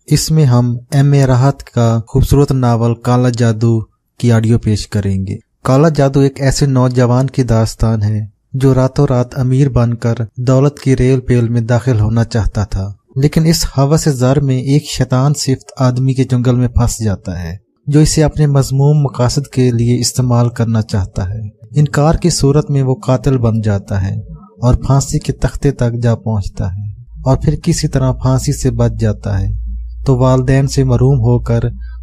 اس میں ہم ایم.اے. راحت کا خوبصورت ناول کالا جادو کی آڈیو پیش کریں گے۔ کالا جادو ایک ایسے نوجوان کی داستان ہے جو راتوں رات امیر بن کر دولت کی ریل پیل میں داخل ہونا چاہتا تھا، لیکن اس ہوس زر میں ایک شیطان صفت آدمی کے جنگل میں پھنس جاتا ہے جو اسے اپنے مذموم مقاصد کے لیے استعمال کرنا چاہتا ہے۔ انکار کی صورت میں وہ قاتل بن جاتا ہے اور پھانسی کے تختے تک جا پہنچتا ہے، اور پھر کسی طرح پھانسی سے بچ جاتا ہے تو والدین سے محروم ہو کر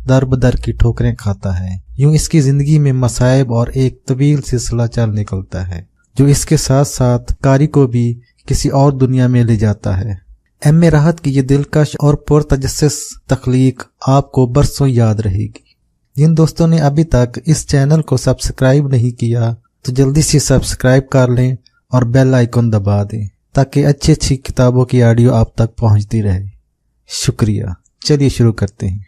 در بدر کی ٹھوکریں کھاتا ہے۔ یوں اس کی زندگی میں مصائب اور ایک طویل سلسلہ چل نکلتا ہے جو اس کے ساتھ ساتھ قاری کو بھی کسی اور دنیا میں لے جاتا ہے۔ ایم.اے. راحت کی یہ دلکش اور پرتجسس تخلیق آپ کو برسوں یاد رہے گی۔ جن دوستوں نے ابھی تک اس چینل کو سبسکرائب نہیں کیا تو جلدی سے سبسکرائب کر لیں اور بیل آئیکن دبا دیں تاکہ اچھی کتابوں کی آڈیو آپ تک پہنچتی رہے۔ شکریہ۔ چلیے شروع کرتے ہیں۔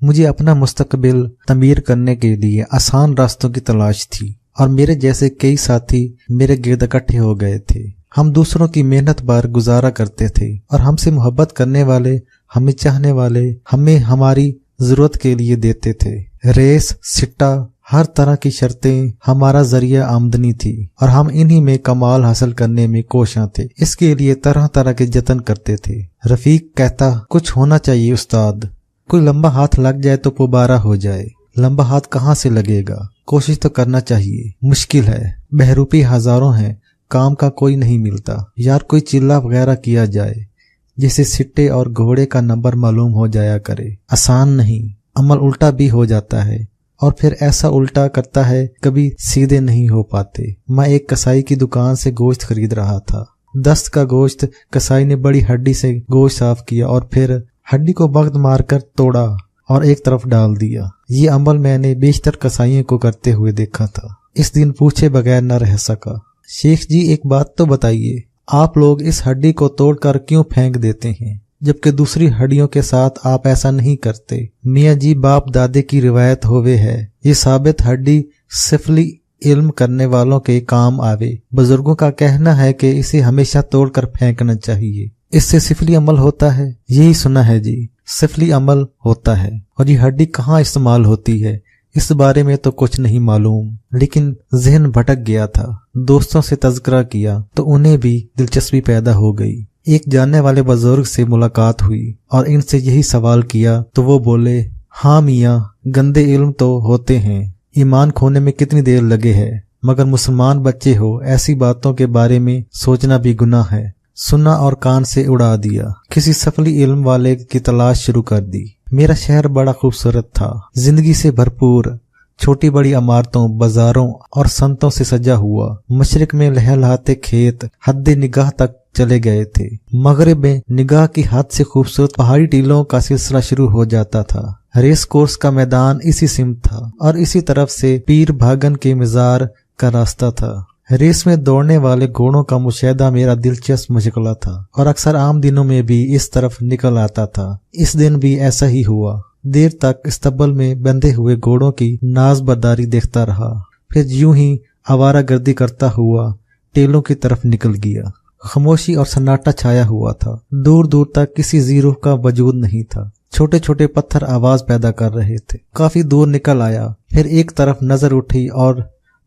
مجھے اپنا مستقبل تعمیر کرنے کے لیے آسان راستوں کی تلاش تھی، اور میرے جیسے کئی ساتھی میرے گرد اکٹھے ہو گئے تھے۔ ہم دوسروں کی محنت پر گزارا کرتے تھے اور ہم سے محبت کرنے والے، ہمیں چاہنے والے، ہمیں ہماری ضرورت کے لیے دیتے تھے۔ ریس، سٹا، ہر طرح کی شرطیں ہمارا ذریعہ آمدنی تھی، اور ہم انہی میں کمال حاصل کرنے میں کوشاں تھے۔ اس کے لیے طرح طرح کے جتن کرتے تھے۔ رفیق کہتا، کچھ ہونا چاہیے استاد، کوئی لمبا ہاتھ لگ جائے تو پبارہ ہو جائے۔ لمبا ہاتھ کہاں سے لگے گا؟ کوشش تو کرنا چاہیے، مشکل ہے، بہروپی ہزاروں ہیں، کام کا کوئی نہیں ملتا۔ یار کوئی چلہ وغیرہ کیا جائے جسے سٹے اور گھوڑے کا نمبر معلوم ہو جایا کرے۔ آسان نہیں، عمل الٹا بھی ہو جاتا ہے، اور پھر ایسا الٹا کرتا ہے کبھی سیدھے نہیں ہو پاتے۔ میں ایک کسائی کی دکان سے گوشت خرید رہا تھا۔ دست کا گوشت کسائی نے بڑی ہڈی سے گوشت صاف کیا اور پھر ہڈی کو وقت مار کر توڑا اور ایک طرف ڈال دیا۔ یہ عمل میں نے بیشتر کسائیوں کو کرتے ہوئے دیکھا تھا۔ اس دن پوچھے بغیر نہ رہ سکا۔ شیخ جی ایک بات تو بتائیے، آپ لوگ اس ہڈی کو توڑ کر کیوں پھینک دیتے ہیں جبکہ دوسری ہڈیوں کے ساتھ آپ ایسا نہیں کرتے؟ میاں جی باپ دادے کی روایت ہوئے ہے، یہ ثابت ہڈی سفلی علم کرنے والوں کے کام آوے۔ بزرگوں کا کہنا ہے کہ اسے ہمیشہ توڑ کر پھینکنا چاہیے، اس سے سفلی عمل ہوتا ہے۔ یہی سنا ہے جی، سفلی عمل ہوتا ہے۔ اور یہ ہڈی کہاں استعمال ہوتی ہے اس بارے میں تو کچھ نہیں معلوم، لیکن ذہن بھٹک گیا تھا۔ دوستوں سے تذکرہ کیا تو انہیں بھی دلچسپی پیدا ہو گئی۔ ایک جاننے والے بزرگ سے ملاقات ہوئی اور ان سے یہی سوال کیا تو وہ بولے، ہاں میاں، گندے علم تو ہوتے ہیں، ایمان کھونے میں کتنی دیر لگے ہے، مگر مسلمان بچے ہو ایسی باتوں کے بارے میں سوچنا بھی گناہ ہے۔ سنا اور کان سے اڑا دیا۔ کسی سفلی علم والے کی تلاش شروع کر دی۔ میرا شہر بڑا خوبصورت تھا، زندگی سے بھرپور، چھوٹی بڑی عمارتوں، بازاروں اور سنتوں سے سجا ہوا۔ مشرق میں لہلہاتے کھیت حد نگاہ تک چلے گئے تھے، مغرب میں نگاہ کی حد سے خوبصورت پہاڑی ٹیلوں کا سلسلہ شروع ہو جاتا تھا۔ ریس کورس کا میدان اسی سمت تھا اور اسی طرف سے پیر بھاگن کے مزار کا راستہ تھا۔ ریس میں دوڑنے والے گھوڑوں کا مشاہدہ میرا دلچسپ مشغلہ تھا اور اکثر عام دنوں میں بھی اس طرف نکل آتا تھا۔ اس دن بھی ایسا ہی ہوا۔ دیر تک استبل میں بندھے ہوئے گھوڑوں کی ناز برداری دیکھتا رہا، پھر یوں ہی آوارہ گردی کرتا ہوا ٹیلوں کی طرف نکل گیا۔ خاموشی اور سناٹا چھایا ہوا تھا، دور دور تک کسی زیرو کا وجود نہیں تھا۔ چھوٹے چھوٹے پتھر آواز پیدا کر رہے تھے۔ کافی دور نکل آیا، پھر ایک طرف نظر اٹھی اور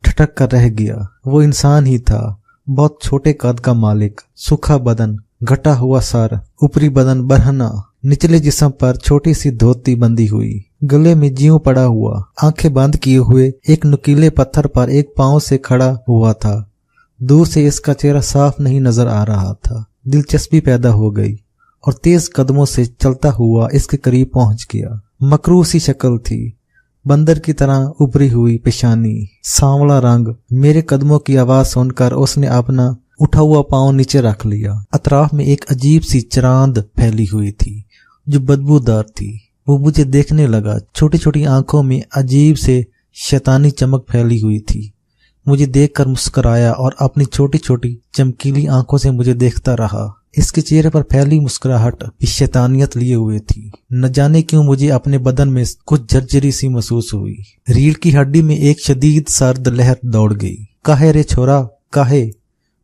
ٹھٹک کر رہ گیا۔ وہ انسان ہی تھا، بہت چھوٹے قد کا مالک، سوکھا بدن، گھٹا ہوا سر، اوپری بدن برہنہ، نچلے جسم پر چھوٹی سی دھوتی بندھی ہوئی، گلے میں جیوں پڑا ہوا، آنکھیں بند کیے ہوئے ایک نکیلے پتھر پر ایک پاؤں سے کھڑا ہوا تھا۔ دور سے اس کا چہرہ صاف نہیں نظر آ رہا تھا۔ دلچسپی پیدا ہو گئی اور تیز قدموں سے چلتا ہوا اس کے قریب پہنچ گیا۔ مکروہ سی شکل تھی، بندر کی طرح ابری ہوئی پیشانی، سانولا رنگ۔ میرے قدموں کی آواز سن کر اس نے اپنا اٹھا ہوا پاؤں نیچے رکھ لیا۔ اطراف میں ایک عجیب سی چراند پھیلی ہوئی تھی جو بدبودار تھی۔ وہ مجھے دیکھنے لگا، چھوٹی چھوٹی آنکھوں میں عجیب سے شیطانی چمک پھیلی ہوئی تھی۔ مجھے دیکھ کر مسکرایا اور اپنی چھوٹی چھوٹی چمکیلی آنکھوں سے مجھے دیکھتا رہا۔ اس کے چہرے پر پھیلی مسکراہٹ بھی شیطانیت لیے ہوئے تھی۔ نہ جانے کیوں مجھے اپنے بدن میں کچھ جھرجھری سی محسوس ہوئی۔ ریڑھ کی ہڈی میں ایک شدید سرد لہر دوڑ گئی۔ کاہے رے چھورا، کاہے؟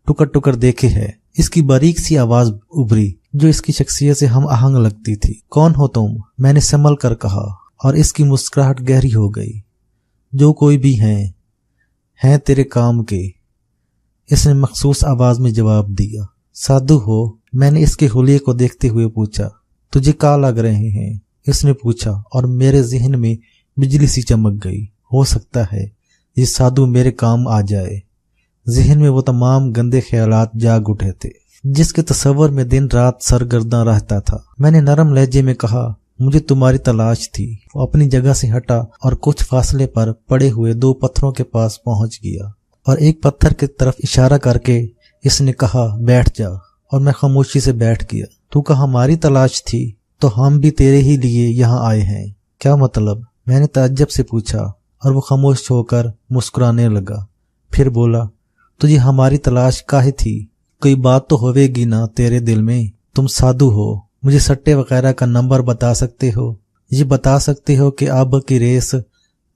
ٹکر ٹکر دیکھے ہے۔ اس کی باریک سی آواز ابھری۔ जो इसकी शख्सियत से हम आहंग लगती थी। कौन हो तुम? मैंने संभल कर कहा और इसकी मुस्कुराहट गहरी हो गई। जो कोई भी हैं तेरे काम के, इसने मखसूस आवाज में जवाब दिया। साधु हो? मैंने इसके हुलिये को देखते हुए पूछा। तुझे क्या लग रहे हैं? इसने पूछा और मेरे जहन में बिजली सी चमक गई। हो सकता है ये साधु मेरे काम आ जाए। जहन में वो तमाम गंदे ख्यालात जाग उठे थे जिसके तस्वर में दिन रात सरगर्दा रहता था। मैंने नरम लहजे में कहा, मुझे तुम्हारी तलाश थी। वो अपनी जगह से हटा और कुछ फासले पर पड़े हुए 2 पत्थरों के पास पहुंच गया और एक पत्थर की तरफ इशारा करके इसने कहा, बैठ जा। और मैं खामोशी से बैठ गया। तू कहा हमारी तलाश थी, तो हम भी तेरे ही लिए यहाँ आए हैं। क्या मतलब? मैंने ताज्जुब से पूछा और वो खामोश होकर मुस्कुराने लगा। फिर बोला, तुझे हमारी तलाश काहे थी? कोई बात तो होवेगी ना तेरे दिल में। तुम साधु हो, मुझे सट्टे वगैरह का नंबर बता सकते हो? ये बता सकते हो कि अब की रेस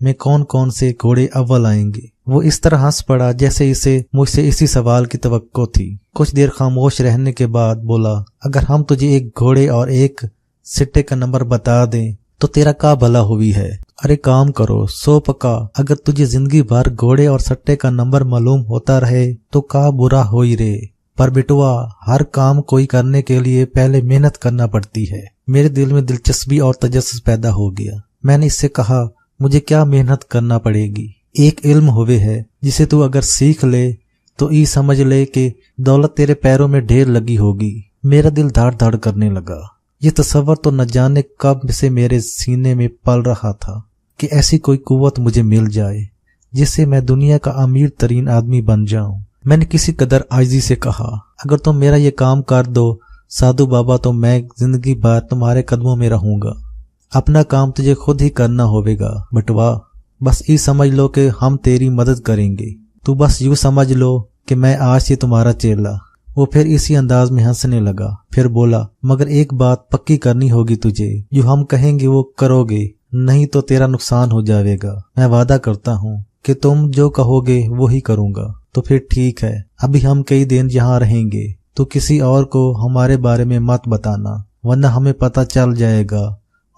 में कौन कौन से घोड़े अव्वल आएंगे? वो इस तरह हंस पड़ा जैसे इसे मुझसे इसी सवाल की तवक्को थी। कुछ देर खामोश रहने के बाद बोला, अगर हम तुझे एक घोड़े और एक सिट्टे का नंबर बता दें तो तेरा क्या भला हुई है? अरे काम करो, 100 पका। अगर तुझे जिंदगी भर घोड़े और सट्टे का नंबर मालूम होता रहे तो क्या बुरा होई रे। पर बिटुआ, हर काम कोई करने के लिए पहले मेहनत करना पड़ती है। मेरे दिल में दिलचस्पी और तजस्सुस पैदा हो गया। मैंने इससे कहा, मुझे क्या मेहनत करना पड़ेगी? एक इल्म हुए है जिसे तू अगर सीख ले तो ई समझ ले कि दौलत तेरे पैरों में ढेर लगी होगी। मेरा दिल धड़ धड़ करने लगा। ये तस्वर तो न जाने कब से मेरे सीने में पल रहा था कि ऐसी कोई कुव्वत मुझे मिल जाए जिससे मैं दुनिया का अमीर तरीन आदमी बन जाऊं। मैंने किसी कदर आजिज़ी से कहा, अगर तुम मेरा ये काम कर दो साधु बाबा तो मैं जिंदगी भर तुम्हारे कदमों में रहूंगा। अपना काम तुझे खुद ही करना होवेगा बटवा। बस ये समझ लो कि हम तेरी मदद करेंगे। तू बस यूं समझ लो कि मैं आज से तुम्हारा चेला। वो फिर इसी अंदाज में हंसने लगा। फिर बोला, मगर एक बात पक्की करनी होगी तुझे। जो हम कहेंगे वो करोगे, नहीं तो तेरा नुकसान हो जाएगा। मैं वादा करता हूँ कि तुम जो कहोगे वो ही करूँगा। तो फिर ठीक है, अभी हम कई दिन यहाँ रहेंगे। तो किसी और को हमारे बारे में मत बताना, वरना हमें पता चल जाएगा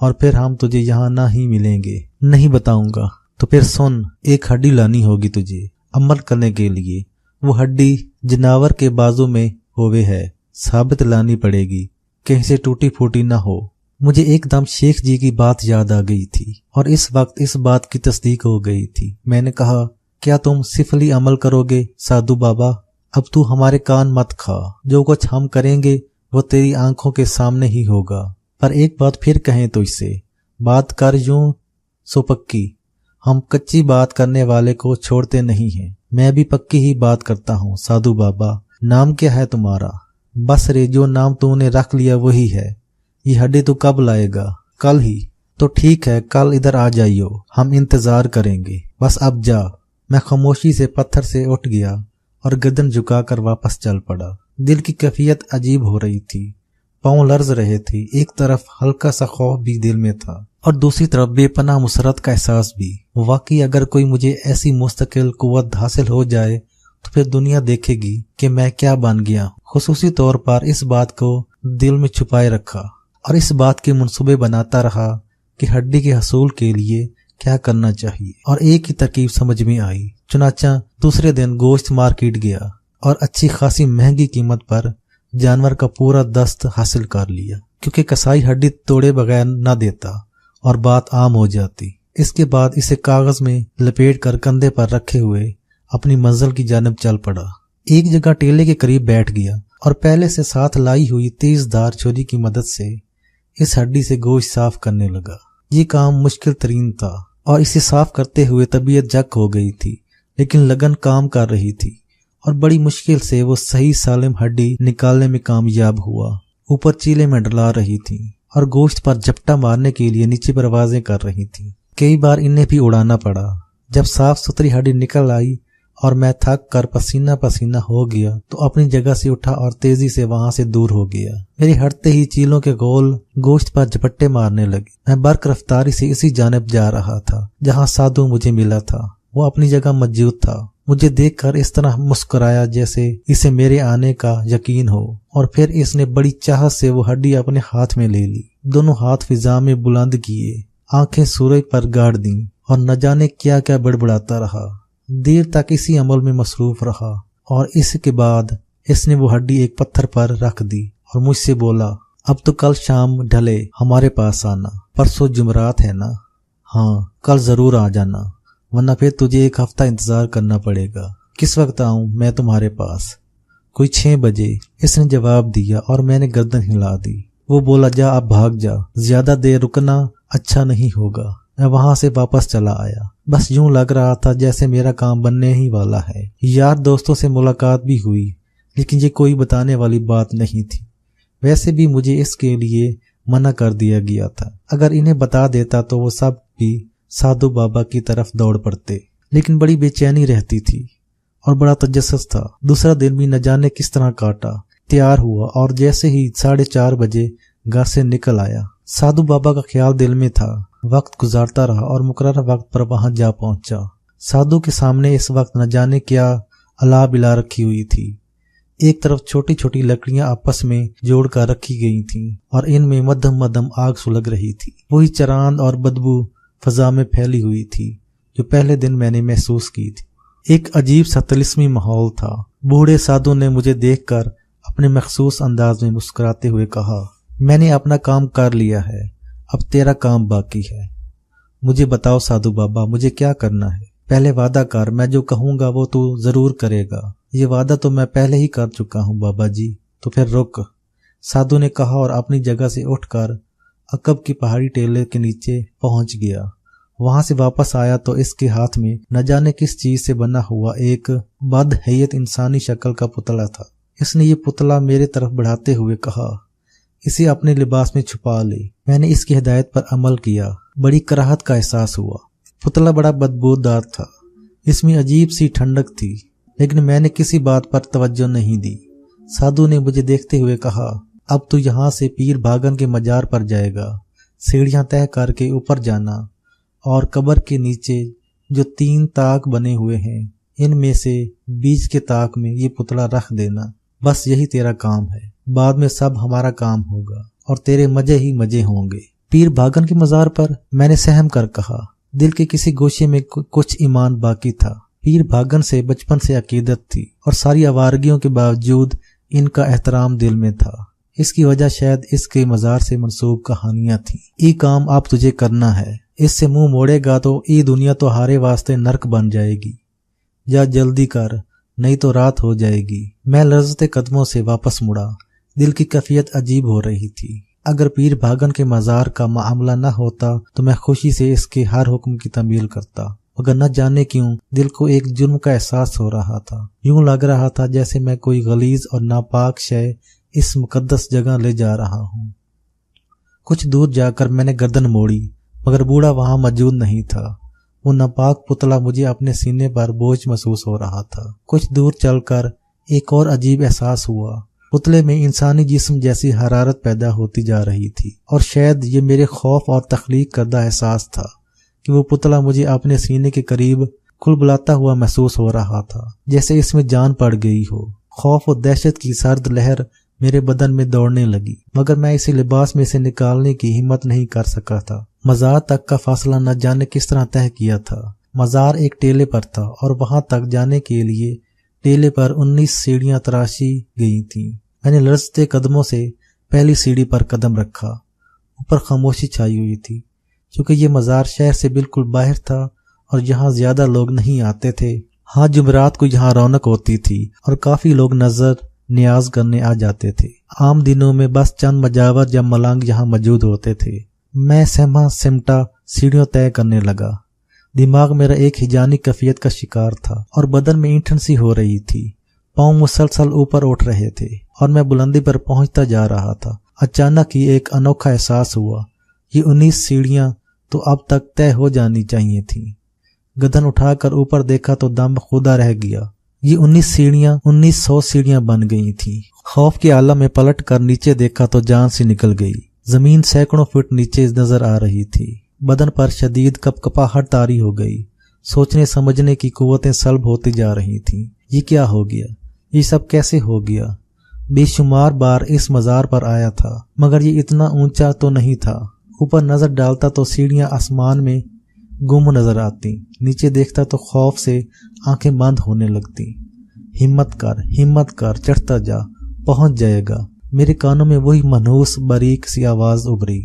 और फिर हम तुझे यहाँ ना ही मिलेंगे। नहीं बताऊंगा। तो फिर सुन, एक हड्डी लानी होगी तुझे अमल करने के लिए। वो हड्डी जनावर के बाजू में होवे है, साबित लानी पड़ेगी, कहीं से टूटी फूटी ना हो। मुझे एकदम शेख जी की बात याद आ गई थी और इस वक्त इस बात की तस्दीक हो गई थी। मैंने कहा, क्या तुम सिफली अमल करोगे साधु बाबा? अब तू हमारे कान मत खा। जो कुछ हम करेंगे वो तेरी आंखों के सामने ही होगा। पर एक बात फिर कहें तो इससे बात कर यूं सो पक्की। हम कच्ची बात करने वाले को छोड़ते नहीं हैं। मैं भी पक्की ही बात करता हूँ साधु बाबा। नाम क्या है तुम्हारा? बस रे, जो नाम तूने रख लिया वही है। ये हड्डी तू कब लाएगा? कल ही। तो ठीक है, कल इधर आ जाइयो, हम इंतजार करेंगे। बस अब जा। मैं खामोशी से पत्थर से उठ गया और गर्दन झुकाकर वापस चल पड़ा। दिल की कैफियत अजीब हो रही थी, पांव लर्ज रहे थे। एक तरफ हल्का सा खौफ भी दिल में था और दूसरी तरफ बेपनाह मुसरत का एहसास भी। वाकई अगर कोई मुझे ऐसी मुस्तकिल कुव्वत हासिल हो जाए तो फिर दुनिया देखेगी कि मैं क्या बन गया। खुसूसी तौर पर इस बात को दिल में छुपाए रखा और इस बात के मंसूबे बनाता रहा कि हड्डी के हसूल के लिए क्या करना चाहिए। और एक ही तरकीब समझ में आई। चुनाचा दूसरे दिन गोश्त मार्केट गया और अच्छी खासी महंगी कीमत पर जानवर का पूरा दस्त हासिल कर लिया, क्योंकि कसाई हड्डी तोड़े बगैर न देता और बात आम हो जाती। इसके बाद इसे कागज में लपेट कर कंधे पर रखे हुए अपनी मंजिल की जानिब चल पड़ा। एक जगह टेले के करीब बैठ गया और पहले से साथ लाई हुई तेजधार छुरी की मदद से इस हड्डी से गोश्त साफ करने लगा। ये काम मुश्किल तरीन था और इसे साफ करते हुए तबीयत जक हो गई थी, लेकिन लगन काम कर रही थी और बड़ी मुश्किल से वो सही सालिम हड्डी निकालने में कामयाब हुआ। ऊपर चीले में डला रही थी और गोश्त पर झपटा मारने के लिए नीचे परवाजें कर रही थी। कई बार इन्हें भी उड़ाना पड़ा। जब साफ सुथरी हड्डी निकल आई और मैं थक कर पसीना पसीना हो गया तो अपनी जगह से उठा और तेजी से वहां से दूर हो गया। मेरे हटते ही चीलों के गोल गोश्त पर झपट्टे मारने लगे। मैं बर्क रफ्तारी से इसी जानिब जा रहा था जहां साधु मुझे मिला था। वो अपनी जगह मौजूद था मुझे देखकर इस तरह मुस्कुराया जैसे इसे मेरे आने का यकीन हो, और फिर इसने बड़ी चाहत से वो हड्डी अपने हाथ में ले ली। दोनों हाथ फिजा में बुलंद किए, आंखें सूरज पर गाड़ दी और न जाने क्या क्या बड़बड़ाता रहा। देर तक इसी अमल में मसरूफ रहा और इसके बाद इसने वो हड्डी एक पत्थर पर रख दी और मुझसे बोला, अब तो कल शाम ढले हमारे पास आना, परसों जुमरात है ना? हाँ, कल जरूर आ जाना, वरना फिर तुझे एक हफ्ता इंतजार करना पड़ेगा। किस वक्त आऊं मैं तुम्हारे पास? कोई 6 बजे, इसने जवाब दिया और मैंने गर्दन हिला दी। वो बोला, जा अब भाग जा, ज्यादा देर रुकना अच्छा नहीं होगा। मैं वहां से वापस चला आया। बस यूं लग रहा था जैसे मेरा काम बनने ही वाला है। यार दोस्तों से मुलाकात भी हुई, लेकिन ये कोई बताने वाली बात नहीं थी। वैसे भी मुझे इसके लिए मना कर दिया गया था। अगर इन्हें बता देता तो वो सब भी साधु बाबा की तरफ दौड़ पड़ते, लेकिन बड़ी बेचैनी रहती थी और बड़ा तजस्सुस था। दूसरा दिन भी न जाने किस तरह काटा। तैयार हुआ और जैसे ही 4:30 बजे घर से निकल आया। साधु बाबा का ख्याल दिल में था। वक्त गुजारता रहा और मुकर्रर वक्त पर वहां जा पहुंचा। साधु के सामने इस वक्त न जाने क्या अला बिला रखी हुई थी। एक तरफ छोटी छोटी लकड़ियां आपस में जोड़कर रखी गई थीं और इनमें मध्यम मध्यम आग सुलग रही थी। वही चरांद और बदबू फजा में फैली हुई थी जो पहले दिन मैंने महसूस की थी। एक अजीब सा तिलिस्मी माहौल था। बूढ़े साधु ने मुझे देखकर अपने मखसूस अंदाज में मुस्कुराते हुए कहा, मैंने अपना काम कर लिया है, अब तेरा काम बाकी है। मुझे बताओ साधु बाबा, मुझे क्या करना है? पहले वादा कर, मैं जो कहूंगा वो तू जरूर करेगा। ये वादा तो मैं पहले ही कर चुका हूँ बाबा जी। तो फिर रुक, साधु ने कहा और अपनी जगह से उठकर अकब की पहाड़ी टेले के नीचे पहुंच गया। वहां से वापस आया तो इसके हाथ में न जाने किस चीज से बना हुआ एक बदहैयत इंसानी शक्ल का पुतला था। इसने ये पुतला मेरे तरफ बढ़ाते हुए कहा, इसे अपने लिबास में छुपा ले। मैंने इसकी हिदायत पर अमल किया। बड़ी कराहत का एहसास हुआ। पुतला बड़ा बदबूदार था। इसमें अजीब सी ठंडक थी, लेकिन मैंने किसी बात पर तवज्जो नहीं दी। साधु ने मुझे देखते हुए कहा, अब तू यहाँ से पीर भागन के मजार पर जाएगा। सीढ़ियां तय करके ऊपर जाना और कब्र के नीचे जो 3 ताक बने हुए हैं, इनमें से बीच के ताक में ये पुतला रख देना। बस यही तेरा काम है। बाद में सब हमारा काम होगा और तेरे मजे ही मजे होंगे। पीर भागन के मजार पर? मैंने सहम कर कहा। दिल के किसी गोशे में कुछ ईमान बाकी था। पीर भागन से बचपन से अकीदत थी और सारी आवारगियों के बावजूद इनका एहतराम दिल में था। इसकी वजह शायद इसके मजार से मंसूब कहानियां थी। ये काम आप तुझे करना है। इससे मुंह मोड़ेगा तो ये दुनिया तो हारे वास्ते नर्क बन जाएगी। या जल्दी कर, नहीं तो रात हो जाएगी। मैं लर्जते कदमों से वापस मुड़ा। दिल की कैफियत अजीब हो रही थी। अगर पीर भागन के मजार का मामला न होता तो मैं खुशी से इसके हर हुक्म की तमील करता, मगर न जाने क्यों दिल को एक जुर्म का एहसास हो रहा था। यूं लग रहा था जैसे मैं कोई गलीज और नापाक शय इस मुकद्दस जगह ले जा रहा हूँ। कुछ दूर जाकर मैंने गर्दन मोड़ी, मगर बूढ़ा वहां मौजूद नहीं था। वो नापाक पुतला मुझे अपने सीने पर बोझ महसूस हो रहा था। कुछ दूर चलकर एक और अजीब एहसास हुआ। पुतले में इंसानी जिस्म जैसी हरारत पैदा होती जा रही थी और शायद ये मेरे खौफ और तख्लीक करदा एहसास था कि वो पुतला मुझे अपने सीने के करीब कुलबुलाता हुआ महसूस हो रहा था, जैसे इसमें जान पड़ गई हो। खौफ और दहशत की सर्द लहर मेरे बदन में दौड़ने लगी, मगर मैं इसे लिबास में से निकालने की हिम्मत नहीं कर सका था। मजार तक का फासला न जाने किस तरह तय किया था। मजार एक टेले पर था और वहां तक जाने के लिए टेले पर 19 सीढ़ियां तराशी गई थीं। मैंने लरजते कदमों से पहली सीढ़ी पर कदम रखा। ऊपर खामोशी छाई हुई थी, क्योंकि ये मजार शहर से बिल्कुल बाहर था और यहाँ ज्यादा लोग नहीं आते थे। हाँ, जुमरात को यहाँ रौनक होती थी और काफी लोग नजर नियाज करने आ जाते थे। आम दिनों में बस चंद मजावर या मलांग यहाँ मौजूद होते थे। मैं सहमा सिमटा सीढ़ियों तय करने लगा। दिमाग मेरा एक हिजानी कैफियत का शिकार था और बदन में ईंठन सी हो रही थी। पांव मुसलसल ऊपर उठ रहे थे और मैं बुलंदी पर पहुंचता जा रहा था। अचानक ही एक अनोखा एहसास हुआ। ये 19 सीढ़ियां तो अब तक तय हो जानी चाहिए थी। गदन उठाकर ऊपर देखा तो दम खुदा रह गया। ये 19 सीढ़ियां 1900 सीढ़ियां बन गई थी। खौफ के आलम में पलट कर नीचे देखा तो जान सी निकल गई। जमीन सैकड़ों फुट नीचे नजर आ रही थी। बदन पर शदीद कपकपाहट तारी हो गई। सोचने समझने की कुव्वतें सल्ब होती जा रही थीं। ये क्या हो गया? ये सब कैसे हो गया? बेशुमार बार इस मज़ार पर आया था, मगर ये इतना ऊंचा तो नहीं था। ऊपर नजर डालता तो सीढ़ियां आसमान में गुम नजर आती, नीचे देखता तो खौफ से आंखें बंद होने लगती। हिम्मत कर, चढ़ता जा, पहुंच जाएगा। मेरे कानों में वही मनहूस बारीक सी आवाज उभरी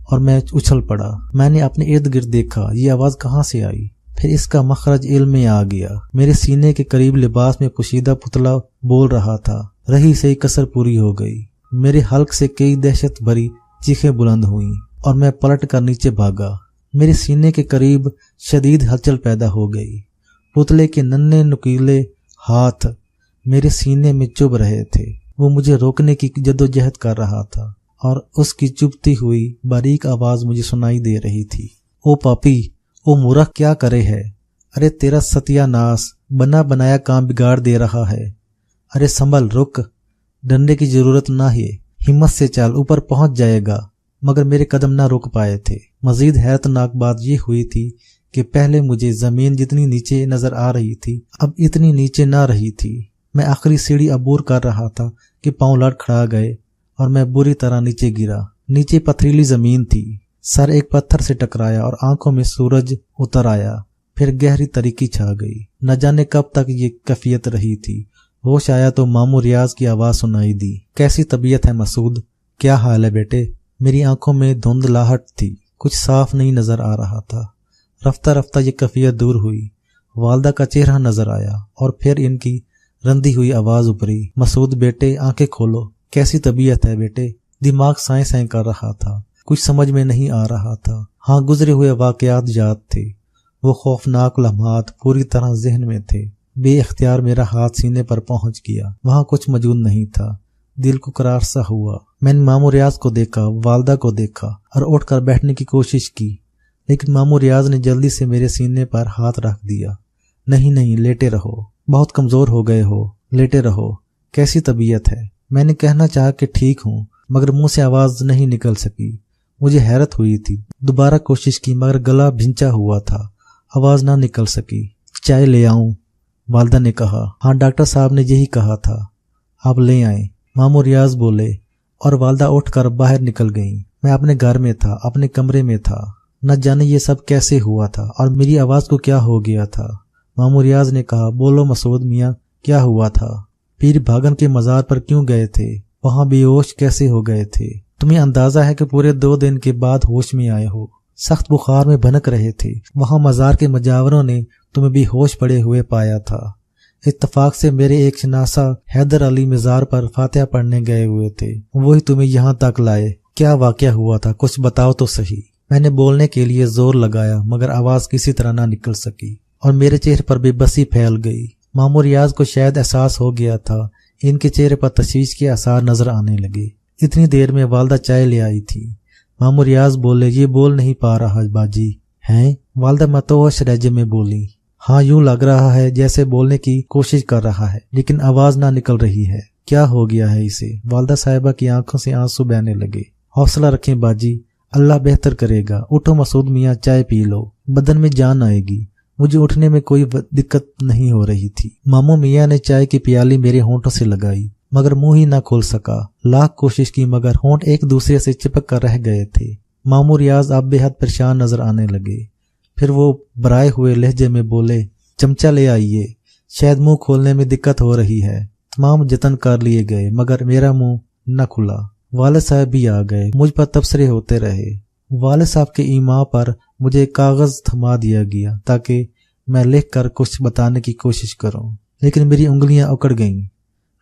और मैं उछल पड़ा। मैंने अपने इर्द गिर्द देखा, ये आवाज कहाँ से आई? फिर इसका मखरज इल्म में आ गया। मेरे सीने के करीब लिबास में पोशीदा पुतला बोल रहा था। रही सही कसर पूरी हो गई। मेरे हल्क से कई दहशत भरी चीखें बुलंद हुई और मैं पलट कर नीचे भागा। मेरे सीने के करीब शदीद हलचल पैदा हो गई। पुतले के नन्हे नुकीले हाथ मेरे सीने में चुभ रहे थे। वो मुझे रोकने की जद्दोजहद कर रहा था और उसकी चुभती हुई बारीक आवाज मुझे सुनाई दे रही थी। ओ पापी, ओ मूर्ख, क्या करे है? अरे तेरा सत्यानाश बना बनाया काम बिगाड़ दे रहा है। अरे संभल, रुक, डरने की जरूरत ना है, हिम्मत से चल, ऊपर पहुंच जाएगा। मगर मेरे कदम ना रुक पाए थे। मजीद हैरतनाक बात यह हुई थी कि पहले मुझे जमीन जितनी नीचे नजर आ रही थी अब इतनी नीचे ना रही थी। मैं आखिरी सीढ़ी अबूर कर रहा था कि पांव लड़खड़ा गए और मैं बुरी तरह नीचे गिरा। नीचे पथरीली जमीन थी। सर एक पत्थर से टकराया और आंखों में सूरज उतर आया। फिर गहरी तरीकी छा गई। न जाने कब तक ये कैफियत रही थी। होश आया तो मामू रियाज की आवाज सुनाई दी। कैसी तबीयत है मसूद? क्या हाल है बेटे? मेरी आंखों में धुंधलाहट थी, कुछ साफ नहीं नजर आ रहा था। रफ्ता रफ्ता ये कैफियत दूर हुई। वालदा का चेहरा नजर आया और फिर इनकी रंधी हुई आवाज उभरी। मसूद बेटे, आंखें खोलो। कैसी तबीयत है बेटे? दिमाग साएं साएं कर रहा था, कुछ समझ में नहीं आ रहा था। हाँ, गुजरे हुए वाकयात याद थे। वो खौफनाक लम्हात पूरी तरह जहन में थे। बेइख्तियार मेरा हाथ सीने पर पहुंच गया। वहां कुछ मौजूद नहीं था। दिल को करार सा हुआ। मैंने मामू रियाज को देखा, वालदा को देखा और उठकर बैठने की कोशिश की, लेकिन मामू रियाज ने जल्दी से मेरे सीने पर हाथ रख दिया। नहीं, लेटे रहो, बहुत कमजोर हो गए हो, लेटे रहो। कैसी तबीयत है? मैंने कहना चाहा कि ठीक हूँ, मगर मुंह से आवाज नहीं निकल सकी। मुझे हैरत हुई थी। दोबारा कोशिश की मगर गला भिंचा हुआ था, आवाज ना निकल सकी। चाय ले आऊं? वालदा ने कहा। हाँ, डॉक्टर साहब ने यही कहा था, आप ले आए, मामू रियाज बोले और वालदा उठकर बाहर निकल गईं। मैं अपने घर में था, अपने कमरे में था। न जाने ये सब कैसे हुआ था और मेरी आवाज को क्या हो गया था। मामू रियाज ने कहा, बोलो मसूद मियाँ, क्या हुआ था? पीर भागन के मजार पर क्यों गए थे? वहां बेहोश कैसे हो गए थे? तुम्हें अंदाजा है कि पूरे 2 दिन के बाद होश में आए हो। सख्त बुखार में भनक रहे थे। वहां मजार के मजावरों ने तुम्हें बेहोश पड़े हुए पाया था। इत्तफाक से मेरे एक शनासा हैदर अली मजार पर फातिहा पढ़ने गए हुए थे, वही तुम्हें यहाँ तक लाए। क्या वाकया हुआ था, कुछ बताओ तो सही। मैंने बोलने के लिए जोर लगाया मगर आवाज किसी तरह ना निकल सकी और मेरे चेहरे पर बेबसी फैल गई। मामू रियाज को शायद एहसास हो गया था। इनके चेहरे पर तशवीश के आसार नजर आने लगे। इतनी देर में वालदा चाय ले आई थी। मामू रियाज बोले, ये बोल नहीं पा रहा बाजी। हैं? वालदा मतोहश लहजे में बोली। हाँ, यूं लग रहा है जैसे बोलने की कोशिश कर रहा है लेकिन आवाज ना निकल रही है। क्या हो गया है इसे? वालदा साहिबा की आंखों से आंसू बहने लगे। हौसला रखें बाजी, अल्लाह बेहतर करेगा। उठो मसूद मियाँ, चाय पी लो, बदन में जान आएगी। मुझे उठने में कोई दिक्कत नहीं हो रही थी। मामू मियाँ ने चाय की प्याली मेरे होंठों से लगाई मगर मुंह ही ना खोल सका। लाख कोशिश की मगर होंठ एक दूसरे से चिपक कर रह गए थे। मामू रियाज अब बेहद परेशान नजर आने लगे। फिर वो बराए हुए लहजे में बोले, चमचा ले आइए, शायद मुंह खोलने में दिक्कत हो रही है। तमाम जतन कर लिए गए मगर मेरा मुंह न खुला। वालिद साहब भी आ गए। मुझ पर तबसरे होते रहे। वालिद साहब के ईमा पर मुझे एक कागज थमा दिया गया ताकि मैं लिख कर कुछ बताने की कोशिश करूं, लेकिन मेरी उंगलियां उकड़ गईं।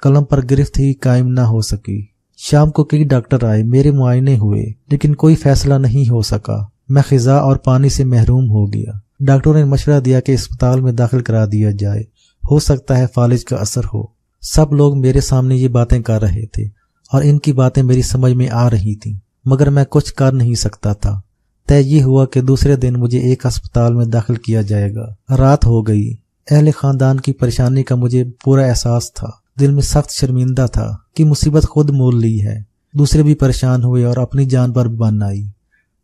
कलम पर गिरफ्त ही कायम न हो सकी। शाम को कई डॉक्टर आए, मेरे मुआयने हुए लेकिन कोई फैसला नहीं हो सका। मैं खिजा और पानी से महरूम हो गया। डॉक्टरों ने मशवरा दिया कि अस्पताल में दाखिल करा दिया जाए, हो सकता है फालिज का असर हो। सब लोग मेरे सामने ये बातें कर रहे थे और इनकी बातें मेरी समझ में आ रही थीं, मगर मैं कुछ कर नहीं सकता था। तय ये हुआ कि दूसरे दिन मुझे एक अस्पताल में दाखिल किया जाएगा। रात हो गई। अहले खानदान की परेशानी का मुझे पूरा एहसास था। दिल में सख्त शर्मिंदा था कि मुसीबत खुद मोल ली है। दूसरे भी परेशान हुए और अपनी जान पर बन आई।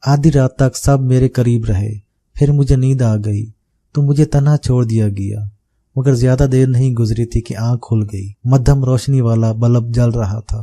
आधी रात तक सब मेरे करीब रहे। फिर मुझे नींद आ गई। तो मुझे तन्हा छोड़ दिया गया। मगर ज्यादा देर नहीं गुजरी थी कि आंख खुल गई। मध्यम रोशनी वाला बल्ब जल रहा था,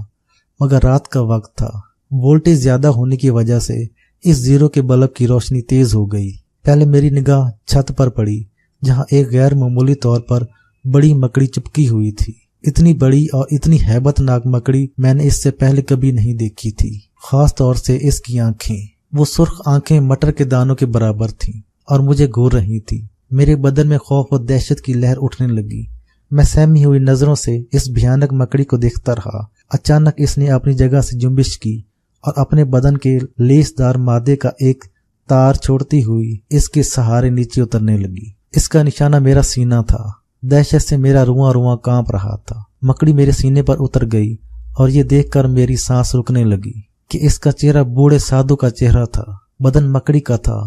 मगर रात का वक्त था। वोल्टेज ज्यादा होने की वजह से इस जीरो के बल्ब की रोशनी तेज हो गई। पहले मेरी निगाह छत पर पड़ी, जहां एक गैर मामूली तौर पर बड़ी मकड़ी चिपकी हुई थी। इतनी बड़ी और इतनी हैबतनाक मकड़ी मैंने इससे पहले कभी नहीं देखी थी। खास तौर से इसकी आंखें, वो सुर्ख आंखें मटर के दानों के बराबर थीं और मुझे घूर रही थी। मेरे बदन में खौफ और दहशत की लहर उठने लगी। मैं सहमी हुई नजरों से इस भयानक मकड़ी को देखता रहा। अचानक इसने अपनी जगह से जुम्बिश की और अपने बदन के लेसदार मादे का एक तार छोड़ती हुई इसके सहारे नीचे उतरने लगी। इसका निशाना मेरा सीना था। दहशत से मेरा रुआं रुआं कांप रहा था। मकड़ी मेरे सीने पर उतर गई और ये देखकर मेरी सांस रुकने लगी कि इसका चेहरा बूढ़े साधु का चेहरा था। बदन मकड़ी का था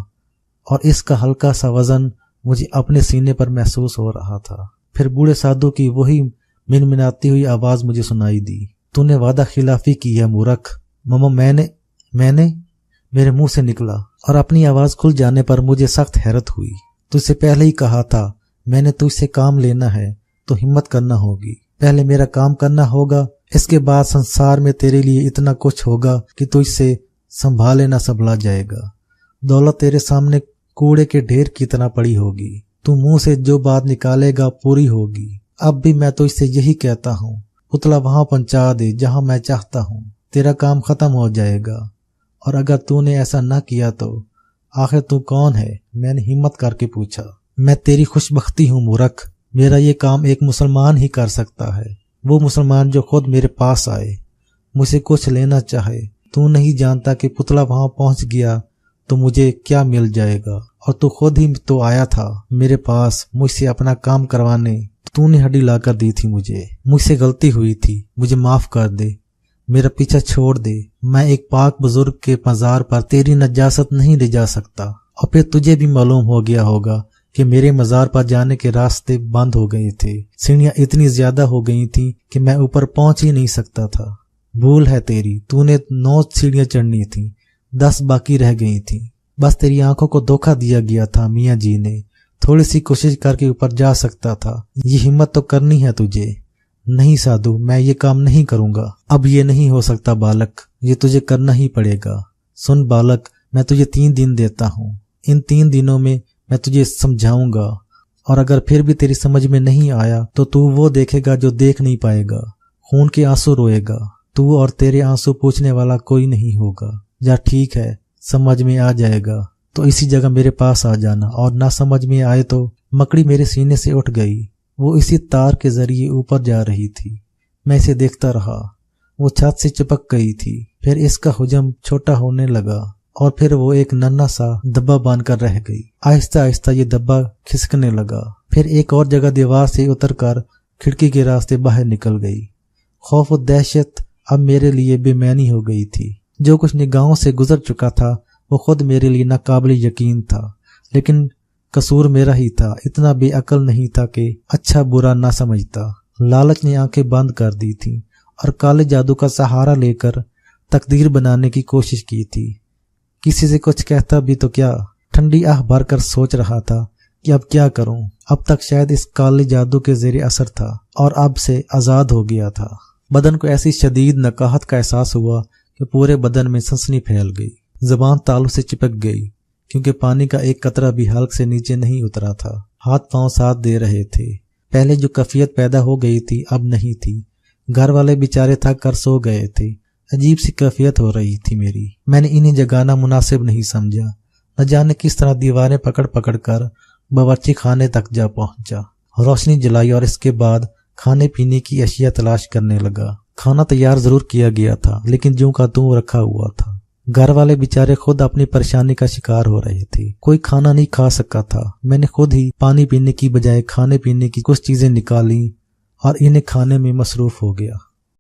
और इसका हल्का सा वजन मुझे अपने सीने पर महसूस हो रहा था। फिर बूढ़े साधु की वही मिनमिनाती हुई आवाज मुझे सुनाई दी। तूने वादा खिलाफी की है मूर्ख। मम्मा मैंने मेरे मुंह से निकला और अपनी आवाज खुल जाने पर मुझे सख्त हैरत हुई। तुझसे पहले ही कहा था, मैंने तुझसे काम लेना है तो हिम्मत करना होगी। पहले मेरा काम करना होगा, इसके बाद संसार में तेरे लिए इतना कुछ होगा कि तुझसे संभाले ना संभला जाएगा। दौलत तेरे सामने कूड़े के ढेर की तरह पड़ी होगी। तू मुंह से जो बात निकालेगा पूरी होगी। अब भी मैं तुझसे यही कहता हूँ, पुतला वहां पहुंचा दे जहां मैं चाहता हूँ। तेरा काम खत्म हो जाएगा। और अगर तूने ऐसा न किया तो आखिर तू कौन है? मैंने हिम्मत करके पूछा। मैं तेरी खुशबख्ती हूँ मूर्ख। मेरा ये काम एक मुसलमान ही कर सकता है, वो मुसलमान जो खुद मेरे पास आए, मुझसे कुछ लेना चाहे। तू नहीं जानता कि पुतला वहां पहुंच गया तो मुझे क्या मिल जाएगा। और तू खुद ही तो आया था मेरे पास मुझसे अपना काम करवाने। तूने हड्डी लाकर दी थी मुझे। मुझसे गलती हुई थी, मुझे माफ कर दे, मेरा पीछा छोड़ दे। मैं एक पाक बुजुर्ग के मजार पर तेरी नजासत नहीं ले जा सकता। और फिर तुझे भी मालूम हो गया होगा कि मेरे मजार पर जाने के रास्ते बंद हो गए थे। सीढ़ियां इतनी ज्यादा हो गई थी कि मैं ऊपर पहुंच ही नहीं सकता था। भूल है तेरी, तूने 9 सीढ़ियां चढ़नी थी, 10 बाकी रह गई थी। बस तेरी आंखों को धोखा दिया गया था मियाँ जी ने। थोड़ी सी कोशिश करके ऊपर जा सकता था। ये हिम्मत तो करनी है तुझे। नहीं साधु, मैं ये काम नहीं करूंगा। अब ये नहीं हो सकता बालक, ये तुझे करना ही पड़ेगा। सुन बालक, मैं तुझे 3 दिन देता हूँ। इन 3 दिनों में मैं तुझे समझाऊंगा और अगर फिर भी तेरी समझ में नहीं आया तो तू वो देखेगा जो देख नहीं पाएगा। खून के आंसू रोएगा तू और तेरे आंसू पूछने वाला कोई नहीं होगा। या ठीक है, समझ में आ जाएगा तो इसी जगह मेरे पास आ जाना, और ना समझ में आए तो। मकड़ी मेरे सीने से उठ गई। वो इसी तार के जरिए ऊपर जा रही थी। मैं इसे देखता रहा। वो छत से चिपक गई थी। फिर इसका हुजम छोटा होने लगा और फिर वो एक नन्हा सा दब्बा बांधकर रह गई। आहिस्ता आहिस्ता ये दब्बा खिसकने लगा। फिर एक और जगह दीवार से उतरकर खिड़की के रास्ते बाहर निकल गई। खौफ और दहशत अब मेरे लिए बेमैनी हो गई थी। जो कुछ निगाहों से गुजर चुका था वो खुद मेरे लिए नाकाबिल यकीन था, लेकिन कसूर मेरा ही था। इतना बेअकल नहीं था कि अच्छा बुरा ना समझता। लालच ने आंखें बंद कर दी थी और काले जादू का सहारा लेकर तकदीर बनाने की कोशिश की थी। किसी से कुछ कहता भी तो क्या। ठंडी आह भरकर सोच रहा था कि अब क्या करूं। अब तक शायद इस काले जादू के जेरे असर था और अब से आजाद हो गया था। बदन को ऐसी शदीद नकाहत का एहसास हुआ कि पूरे बदन में सनसनी फैल गई। जबान तालू से चिपक गई क्योंकि पानी का एक कतरा भी हल्क से नीचे नहीं उतरा था। हाथ पांव साथ दे रहे थे। पहले जो कैफियत पैदा हो गई थी अब नहीं थी। घर वाले बेचारे थक कर सो गए थे। अजीब सी कैफियत हो रही थी मेरी। मैंने इन्हें जगाना मुनासिब नहीं समझा। न जाने किस तरह दीवारें पकड़ पकड़ कर बावर्ची खाने तक जा पहुंचा। रोशनी जलाई और इसके बाद खाने पीने की अशिया तलाश करने लगा। खाना तैयार जरूर किया गया था, लेकिन ज्यों का त्यों रखा हुआ था। घर वाले बेचारे खुद अपनी परेशानी का शिकार हो रहे थे। कोई खाना नहीं खा सका था। मैंने खुद ही पानी पीने की बजाय खाने पीने की कुछ चीजें निकाली और इन्हें खाने में मसरूफ हो गया।